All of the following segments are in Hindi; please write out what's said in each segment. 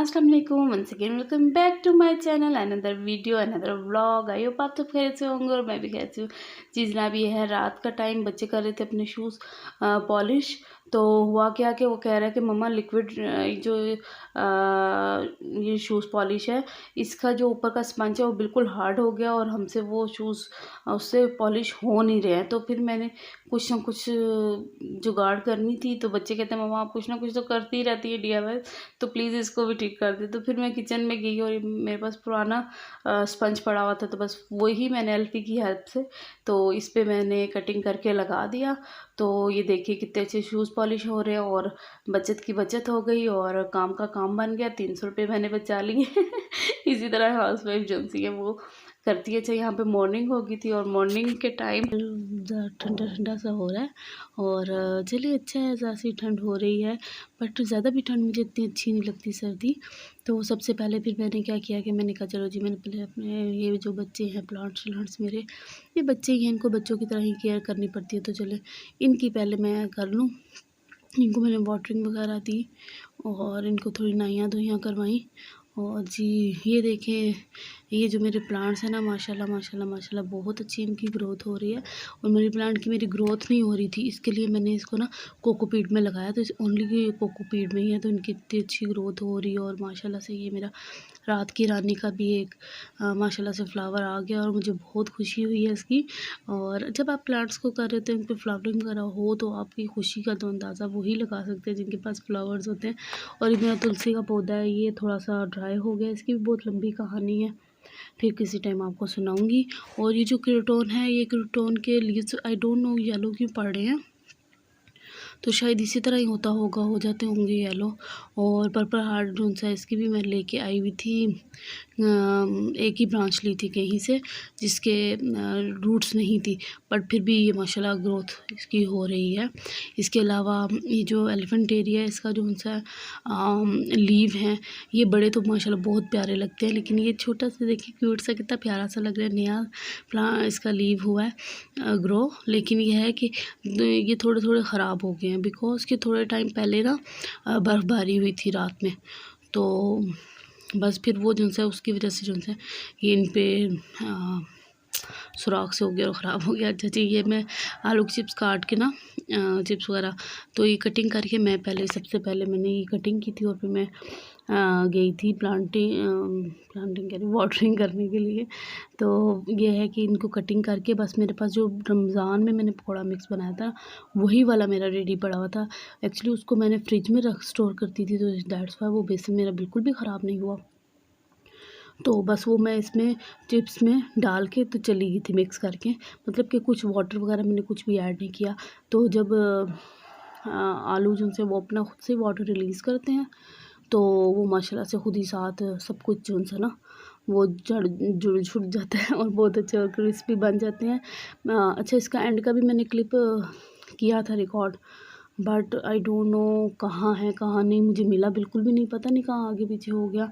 अस्सलाम वालेकुम, once again welcome back to my channel, another video another vlog. I hope आप तो खैरियत से होंगे और मैं भी खैरियत से हूँ। चीज़ ना भी है, रात का टाइम बच्चे कर रहे थे अपने शूज़ पॉलिश। तो हुआ क्या कि वो कह रहा है कि मम्मा लिक्विड जो ये शूज़ पॉलिश है, इसका जो ऊपर का स्पंज है वो बिल्कुल हार्ड हो गया और हमसे वो शूज़ उससे पॉलिश हो नहीं रहे हैं। तो फिर मैंने कुछ ना कुछ जुगाड़ करनी थी। तो बच्चे कहते हैं मम्मा आप कुछ ना कुछ तो करती रहती है DIY, तो प्लीज़ इसको भी ठीक कर दे। तो फिर मैं किचन में गई और मेरे पास पुराना स्पंज पड़ा हुआ था, तो बस वही मैंने एलपी की हेल्प से तो इस पे मैंने कटिंग करके लगा दिया। तो ये देखिए कितने अच्छे शूज़ पॉलिश हो रहे हैं और बचत की बचत हो गई और काम का काम बन गया। 300 रुपये मैंने बचा लिए। इसी तरह हाउस वाइफ जो सी है वो करती है। अच्छा, यहाँ पे मॉर्निंग हो गई थी और मॉर्निंग के टाइम ठंडा ठंडा सा हो रहा है और चलिए अच्छा है, ज़्यादा ठंड हो रही है, बट ज़्यादा भी ठंड मुझे इतनी अच्छी नहीं लगती सर्दी। तो सबसे पहले फिर मैंने क्या किया कि मैंने कहा चलो जी, मैंने पहले अपने ये जो बच्चे हैं प्लांट्स मेरे, ये बच्चे ही हैं, इनको बच्चों की तरह ही केयर करनी पड़ती है। तो चले इनकी पहले मैं कर लूँ। इनको मैंने वाटरिंग वगैरह दी और इनको थोड़ी नहाइयाँ धोइयाँ करवाई। और जी ये देखें, ये जो मेरे प्लांट्स हैं ना, माशाल्लाह माशाल्लाह माशाल्लाह बहुत अच्छी इनकी ग्रोथ हो रही है। और मनी प्लांट की मेरी ग्रोथ नहीं हो रही थी, इसके लिए मैंने इसको ना कोकोपीट में लगाया। तो ओनली कोकोपीट में ही है, तो इनकी इतनी अच्छी ग्रोथ हो रही है। और माशाल्लाह से ये मेरा रात की रानी का भी एक माशाल्लाह से फ्लावर आ गया और मुझे बहुत खुशी हुई है इसकी। और जब आप प्लांट्स को कर रहे थे, उन पर फ्लावरिंग वगैरह हो, तो आपकी खुशी का तो अंदाज़ा वही लगा सकते हैं जिनके पास फ्लावर्स होते हैं। और ये मेरा तुलसी का पौधा है, ये थोड़ा सा ड्राई हो गया, इसकी भी बहुत लंबी कहानी है, फिर किसी टाइम आपको सुनाऊंगी। और ये जो क्रोटोन है, ये क्रोटोन के leaves I don't know yellow क्यों पड़ रहे हैं, तो शायद इसी तरह ही होता होगा, हो जाते होंगे येलो। और पर्पल हार्ट जोन सा इसकी भी मैं लेके आई हुई थी, एक ही ब्रांच ली थी कहीं से जिसके रूट्स नहीं थी, बट फिर भी ये माशाल्लाह ग्रोथ इसकी हो रही है। इसके अलावा ये जो एलिफेंट एरिया है, इसका जो सा लीव हैं, ये बड़े तो माशाल्लाह बहुत प्यारे लगते हैं, लेकिन ये छोटा सा देखिए क्यूट सा कितना प्यारा सा लग रहा है। नया प्लांट इसका लीव हुआ है ग्रो, लेकिन ये है कि ये थोड़े थोड़े ख़राब हो गए हैं बिकॉज कि थोड़े टाइम पहले ना बर्फ़बारी हुई थी रात में, तो बस फिर वो जो है उसकी वजह से जो है ये इन पे सुराख से हो गया और ख़राब हो गया। अच्छा जी, ये मैं आलू की चिप्स काट के ना चिप्स वगैरह, तो ये कटिंग करके मैं सबसे पहले मैंने ये कटिंग की थी और फिर मैं गई थी प्लांटिंग कह रही वाटरिंग करने के लिए। तो ये है कि इनको कटिंग करके बस मेरे पास जो रमज़ान में मैंने पकौड़ा मिक्स बनाया था वही वाला मेरा रेडी पड़ा हुआ था। एक्चुअली उसको मैंने फ्रिज में स्टोर करती थी, तो दैट्स वाई वो बेसन मेरा बिल्कुल भी ख़राब नहीं हुआ। तो बस वो मैं इसमें चिप्स में डाल के तो चली गई थी मिक्स करके, मतलब कि कुछ वाटर वगैरह मैंने कुछ भी ऐड नहीं किया। तो जब आलू जो से वो अपना खुद से वाटर रिलीज़ करते हैं, तो वो माशाल्लाह से खुद ही साथ सब कुछ जो सा ना वो जुड़ छुट जाता है और बहुत अच्छे और क्रिस्पी बन जाते हैं। अच्छा, इसका एंड का भी मैंने क्लिप किया था record, but I don't know कहाँ है कहाँ नहीं, मुझे मिला बिल्कुल भी नहीं, पता नहीं कहाँ आगे पीछे हो गया।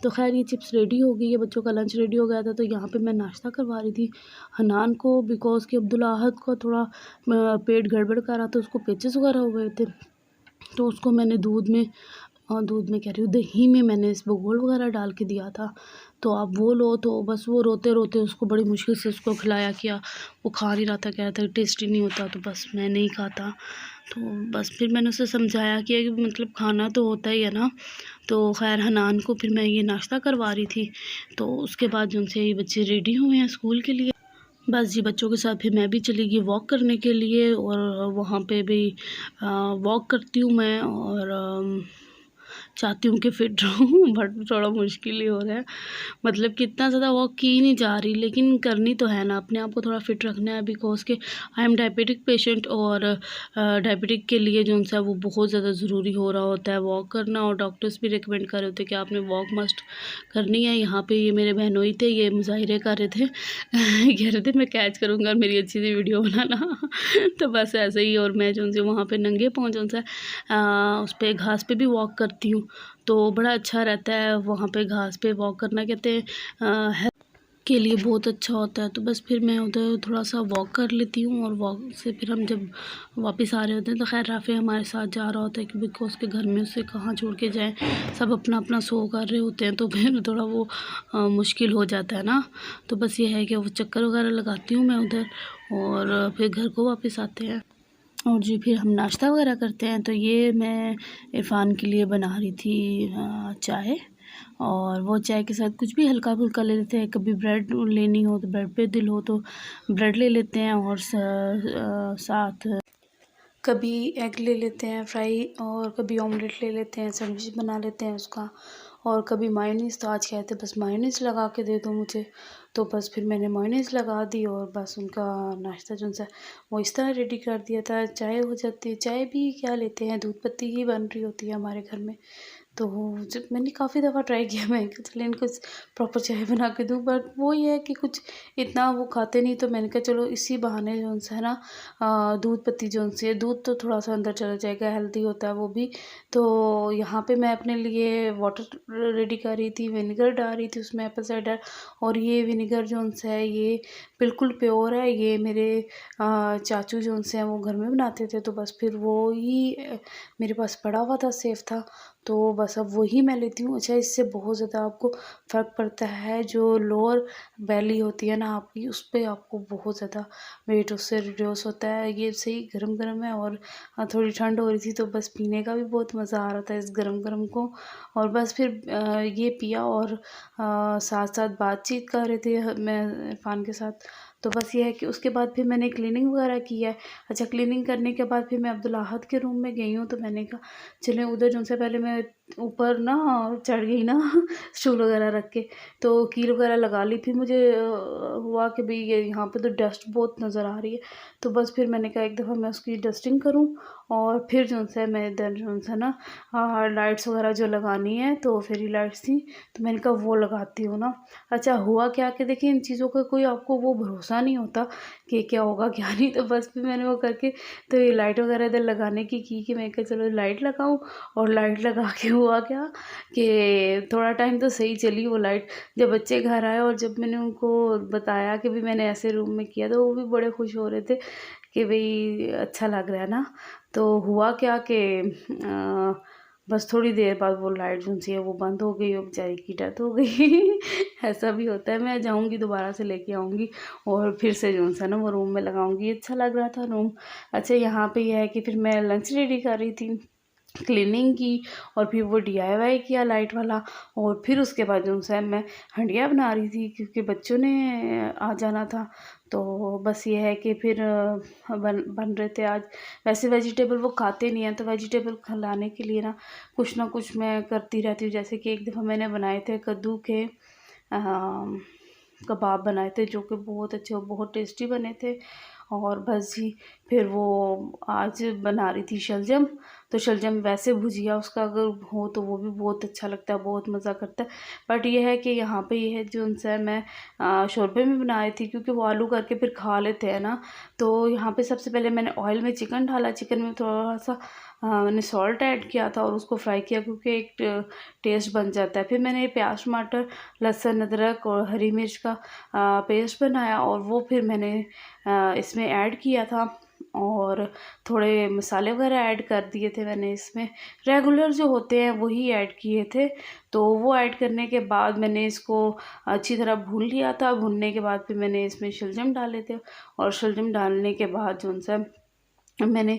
तो खैर ये चिप्स रेडी हो गई है, बच्चों का लंच रेडी हो गया था। तो यहाँ पे मैं नाश्ता करवा रही थी हनान को, बिकॉज कि अब्दुल अहद को थोड़ा पेट गड़बड़ कर रहा था, उसको पेचेस वगैरह हो गए थे। तो उसको मैंने दूध में कह रही हूँ, दही में मैंने इसबगोल वगैरह डाल के दिया था। तो आप वो लो, तो बस वो रोते रोते उसको बड़ी मुश्किल से उसको खिलाया किया, वो खा नहीं रहा था, कह रहा था टेस्टी नहीं होता, तो बस मैं नहीं खाता। तो बस फिर मैंने उसे समझाया कि मतलब खाना तो होता ही है ना। तो खैर हनान को फिर मैं ये नाश्ता करवा रही थी। तो उसके बाद जो उनसे ये बच्चे रेडी हुए हैं स्कूल के लिए, बस जी बच्चों के साथ फिर मैं भी चली गई वॉक करने के लिए। और वहाँ पे भी वॉक करती हूँ मैं और चाहती हूँ कि फ़िट रहूँ, बट थोड़ा मुश्किल ही हो रहा है, मतलब कि इतना ज़्यादा वॉक की नहीं जा रही, लेकिन करनी तो है ना, अपने आप को थोड़ा फ़िट रखना है। बिकॉज़ कि आई एम डायबिटिक पेशेंट और डायबिटिक के लिए जो है वो बहुत ज़्यादा ज़रूरी हो रहा होता है वॉक करना, और डॉक्टर्स भी रिकमेंड कर रहे होते हैं कि आपने वॉक मस्ट करनी है। यहाँ पे ये मेरे बहनोई थे, ये मुजाहिरे कर रहे थे, कह रहे थे मैं कैच करूँगा और मेरी अच्छी सी वीडियो बनाना। तो बस ऐसे ही, और मैं जो वहाँ पे नंगे पाँव जो उस पर घास पे भी वॉक करती हूँ, तो बड़ा अच्छा रहता है वहाँ पे घास पे वॉक करना। कहते हैं के लिए बहुत अच्छा होता है। तो बस फिर मैं उधर थोड़ा सा वॉक कर लेती हूँ और वॉक से फिर हम जब वापस आ रहे होते हैं तो खैर राफ़ी हमारे साथ जा रहा होता है कि बिकॉज उसके घर में उसे कहाँ छोड़ के जाएं, सब अपना अपना शो कर रहे होते हैं तो फिर थोड़ा वो मुश्किल हो जाता है ना। तो बस ये है कि वो चक्कर वगैरह लगाती हूँ मैं उधर और फिर घर को वापस आते हैं और जी फिर हम नाश्ता वगैरह करते हैं। तो ये मैं इरफ़ान के लिए बना रही थी चाय, और वो चाय के साथ कुछ भी हल्का-फुल्का ले लेते हैं। कभी ब्रेड लेनी हो तो ब्रेड पे दिल हो तो ब्रेड ले लेते हैं और साथ कभी एग ले लेते हैं फ्राई और कभी ऑमलेट ले लेते हैं, सैंडविच बना लेते हैं उसका। और कभी मायोनीज़, तो आज कहते बस मायोनीज़ लगा के दे दो मुझे, तो बस फिर मैंने मायोनीज़ लगा दी और बस उनका नाश्ता जो सा वो इस तरह रेडी कर दिया था। चाय हो जाती है, चाय भी क्या लेते हैं, दूध पत्ती ही बन रही होती है हमारे घर में। तो जब मैंने काफ़ी दफ़ा ट्राई किया मैं कि चलो इनको प्रॉपर चाय बना के दूँ, बट वो ये है कि कुछ इतना वो खाते नहीं, तो मैंने कहा चलो इसी बहाने जो है ना दूध पत्ती जो सी है, दूध तो थोड़ा सा अंदर चला जाएगा, हेल्दी होता है वो भी। तो यहाँ पे मैं अपने लिए वाटर रेडी कर रही थी, विनेगर डाल रही थी उसमें एप्पल साइडर, और ये विनेगर जो सा है ये बिल्कुल प्योर है। ये मेरे चाचू जो से हैं वो घर में बनाते थे, तो बस फिर वो ही मेरे पास पड़ा हुआ था, सेफ था, तो बस अब वही मैं लेती हूँ। अच्छा, इससे बहुत ज़्यादा आपको फ़र्क पड़ता है, जो लोअर बैली होती है ना आपकी, उस पे आपको बहुत ज़्यादा वेट उससे रिड्यूस होता है। ये सही गरम-गरम है और थोड़ी ठंड हो रही थी तो बस पीने का भी बहुत मज़ा आ रहा था इस गरम-गरम को। और बस फिर ये पिया और साथ-साथ बातचीत कर रहे थे मैं इरफ़ान के साथ। तो बस ये है कि उसके बाद फिर मैंने क्लीनिंग वगैरह की है। अच्छा, क्लीनिंग करने के बाद फिर मैं अब्दुल अहद के रूम में गई हूँ, तो मैंने कहा चलें उधर जो से पहले मैं ऊपर ना चढ़ गई ना स्टूल वगैरह रख के, तो कील वगैरह लगा ली। फिर मुझे हुआ कि भाई ये यहाँ पे तो डस्ट बहुत नज़र आ रही है, तो बस फिर मैंने कहा एक दफ़ा मैं उसकी डस्टिंग करूँ और फिर जो है मैं इधर जो है ना लाइट्स वगैरह जो लगानी है, तो फेरी लाइट्स थी तो मैंने कहा वो लगाती हूँ ना। अच्छा, हुआ क्या कि देखिए इन चीज़ों का कोई आपको वो भरोसा नहीं होता कि क्या होगा क्या नहीं, तो बस फिर मैंने वो करके तो ये लाइट वगैरह इधर लगाने की कि मैं कहा चलो लाइट लगाऊं, और लाइट लगा के हुआ क्या कि थोड़ा टाइम तो सही चली वो लाइट। जब बच्चे घर आए और जब मैंने उनको बताया कि भी मैंने ऐसे रूम में किया, तो वो भी बड़े खुश हो रहे थे कि भाई अच्छा लग रहा है ना। तो हुआ क्या कि बस थोड़ी देर बाद वो लाइट जो सी है वो बंद हो गई और बेचारी की डेथ हो गई ऐसा भी होता है। मैं जाऊँगी दोबारा से लेके आऊँगी और फिर से जो सा ना वो रूम में लगाऊँगी। अच्छा लग रहा था रूम। अच्छा, यहाँ पे ये है कि फिर मैं लंच रेडी कर रही थी, क्लीनिंग की और फिर वो डीआईवाई किया लाइट वाला, और फिर उसके बाद जो है मैं हंडिया बना रही थी क्योंकि बच्चों ने आ जाना था। तो बस ये है कि फिर बन बन रहे थे आज। वैसे वेजिटेबल वो खाते नहीं हैं, तो वेजिटेबल खिलाने के लिए ना कुछ मैं करती रहती हूँ। जैसे कि एक दफ़ा मैंने बनाए थे कद्दू के कबाब बनाए थे, जो कि बहुत अच्छे और बहुत टेस्टी बने थे। और बस जी फिर वो आज बना रही थी शलजम। तो शलजम वैसे भुजिया उसका अगर हो तो वो भी बहुत अच्छा लगता है, बहुत मज़ा करता है। बट ये है कि यहाँ पे ये है जो उनसे मैं शोरबे में बनाई थी, क्योंकि वो आलू करके फिर खा लेते हैं ना। तो यहाँ पे सबसे पहले मैंने ऑयल में चिकन डाला, चिकन में थोड़ा सा मैंने सॉल्ट ऐड किया था और उसको फ्राई किया, क्योंकि एक टेस्ट बन जाता है। फिर मैंने प्याज टमाटर लहसुन अदरक और हरी मिर्च का पेस्ट बनाया और वो फिर मैंने इसमें ऐड किया था, और थोड़े मसाले वगैरह ऐड कर दिए थे मैंने इसमें। रेगुलर जो होते हैं वही ऐड किए थे। तो वो ऐड करने के बाद मैंने इसको अच्छी तरह भून लिया था। भूनने के बाद फिर मैंने इसमें शलजम डाले थे, और शलजम डालने के बाद जो सा मैंने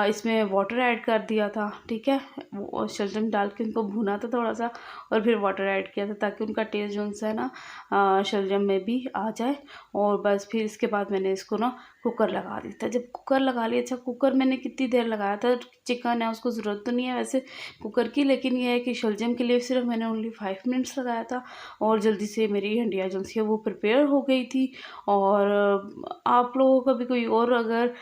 इसमें वाटर ऐड कर दिया था, ठीक है। वो शलजम डाल के उनको भुना था थोड़ा सा, और फिर वाटर ऐड किया था ताकि उनका टेस्ट जो है ना शलजम में भी आ जाए। और बस फिर इसके बाद मैंने इसको ना कुकर लगा दिया था। जब कुकर लगा लिया, अच्छा कुकर मैंने कितनी देर लगाया था, चिकन है उसको ज़रूरत तो नहीं है वैसे कुकर की, लेकिन ये है कि शलजम के लिए सिर्फ मैंने ओनली 5 मिनट्स लगाया था, और जल्दी से मेरी हंडिया जो सी है वो प्रिपेयर हो गई थी। और आप लोगों का भी कोई और अगर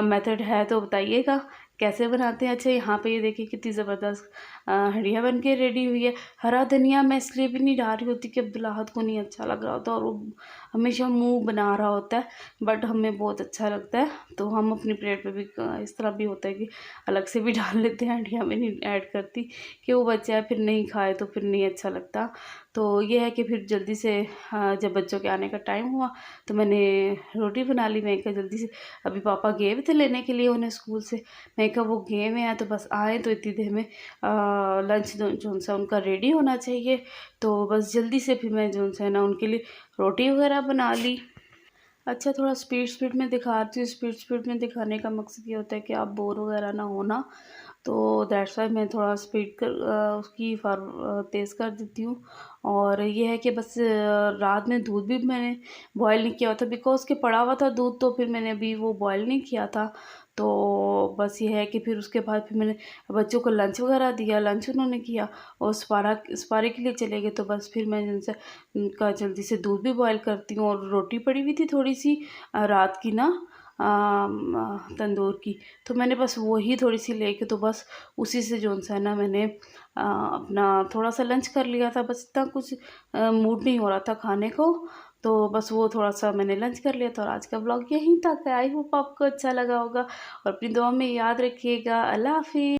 मेथड है तो बताइएगा कैसे बनाते हैं। अच्छा यहाँ पे ये देखिए कितनी ज़बरदस्त हंडिया बन के रेडी हुई है। हरा धनिया मैं इसलिए भी नहीं डाल रही होती कि अब्दुल्लाहद को नहीं अच्छा लग रहा होता और वो हमेशा मुंह बना रहा होता है, बट हमें बहुत अच्छा लगता है तो हम अपनी प्लेट पे भी इस तरह भी होता है कि अलग से भी डाल लेते हैं। हंडिया में नहीं ऐड करती कि वो बच्चा है फिर नहीं खाए तो फिर नहीं अच्छा लगता। तो ये है कि फिर जल्दी से जब बच्चों के आने का टाइम हुआ तो मैंने रोटी बना ली। मैं कहा जल्दी से, अभी पापा गए थे लेने के लिए उन्हें स्कूल से, मैं कहा वो गए में आए तो बस आए तो इतनी देर में लंच जो सा उनका रेडी होना चाहिए। तो बस जल्दी से फिर मैं जो है ना उनके लिए रोटी वगैरह बना ली। अच्छा थोड़ा स्पीड स्पीड में दिखाती हूँ। स्पीड स्पीड में दिखाने का मकसद ये होता है कि आप बोर वगैरह ना होना, तो दैट्स वाई मैं थोड़ा स्पीड कर उसकी तेज़ कर देती हूँ। और ये है कि बस रात में दूध भी मैंने बॉयल नहीं किया था बिकॉज़ कि पड़ा हुआ था दूध, तो फिर मैंने अभी वो बॉयल नहीं किया था। तो बस ये है कि फिर उसके बाद फिर मैंने बच्चों को लंच वगैरह दिया, लंच उन्होंने किया और सपारे के लिए चले गए। तो बस फिर मैं जिनसे उनका जल्दी से दूध भी बॉयल करती हूँ और रोटी पड़ी हुई थी थोड़ी सी रात की ना तंदूर की, तो मैंने बस वही थोड़ी सी लेके तो बस उसी से जो सा है ना मैंने अपना थोड़ा सा लंच कर लिया था। बस इतना कुछ मूड नहीं हो रहा था खाने को, तो बस वो थोड़ा सा मैंने लंच कर लिया था। और आज का ब्लॉग यहीं तक है। आई होप आपको अच्छा लगा होगा और अपनी दुआ में याद रखिएगा। अल्लाह हाफिज़।